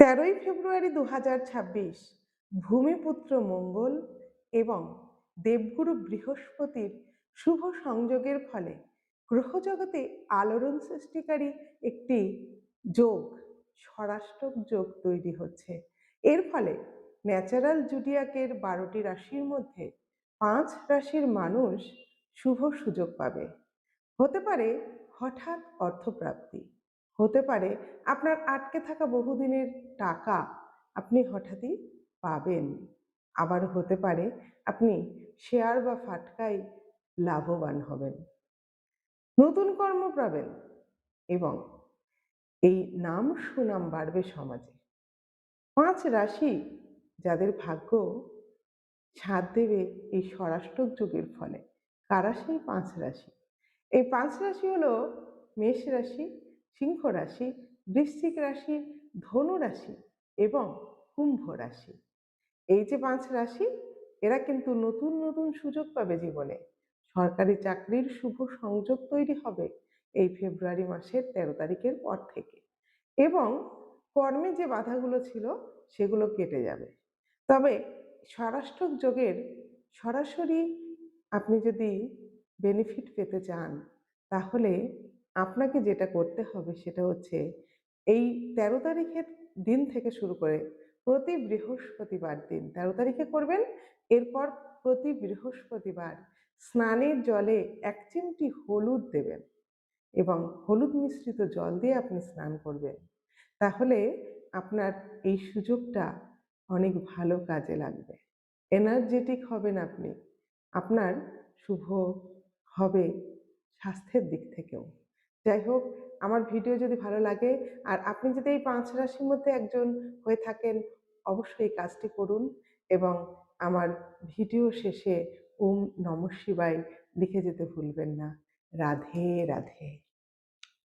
তেরোই ফেব্রুয়ারি 2026 ভূমিপুত্র মঙ্গল এবং দেবগুরু বৃহস্পতির শুভ সংযোগের ফলে গ্রহজগতে আলোড়ন সৃষ্টিকারী একটি যোগ, স্বরাষ্টক যোগ তৈরি হচ্ছে। এর ফলে ন্যাচারাল জুডিয়াকের 12টি রাশির মধ্যে 5 রাশির মানুষ শুভ সুযোগ পাবে। হতে পারে হঠাৎ অর্থপ্রাপ্তি, হতে পারে আপনার আটকে থাকা বহুদিনের টাকা আপনি হঠাৎই পাবেন, আবার হতে পারে আপনি শেয়ার বা ফাটকায় লাভবান হবেন, নতুন কর্ম পাবেন এবং এই নাম সুনাম বাড়বে সমাজে। 5 রাশি যাদের ভাগ্য ছাদ দেবে এই স্বরাষ্টক যুগের ফলে। কারা সেই 5 রাশি? এই 5 রাশি হলো মেষ রাশি, সিংহ রাশি, বৃশ্চিক রাশি, ধনু রাশি এবং কুম্ভ রাশি। এই যে 5 রাশি, এরা কিন্তু নতুন নতুন সুযোগ পাবে জীবনে। সরকারি চাকরির শুভ সংযোগ তৈরি হবে এই ফেব্রুয়ারি মাসের 13 তারিখের পর থেকে এবং কর্মে যে বাধাগুলো ছিল সেগুলো কেটে যাবে। তবে স্বরাষ্টক যোগের সরাসরি আপনি যদি বেনিফিট পেতে চান, তাহলে আপনাকে যেটা করতে হবে সেটা হচ্ছে এই 13 তারিখের দিন থেকে শুরু করে প্রতি বৃহস্পতিবার দিন 13 তারিখে করবেন, এরপর প্রতি বৃহস্পতিবার স্নানের জলে 1 চিমটি হলুদ দেবেন এবং হলুদ মিশ্রিত জল দিয়ে আপনি স্নান করবেন। তাহলে আপনার এই সুযোগটা অনেক ভালো কাজে লাগবে। এনার্জেটিক হবেন আপনি। আপনার শুভ হবে স্বাস্থ্যের দিক থেকেও। যাই হোক, আমার ভিডিও যদি ভালো লাগে আর আপনি যদি এই 5 রাশির মধ্যে একজন হয়ে থাকেন, অবশ্যই এই কাজটি করুন এবং আমার ভিডিও শেষে ওম নমঃ শিবায় লিখে যেতে ভুলবেন না। রাধে রাধে।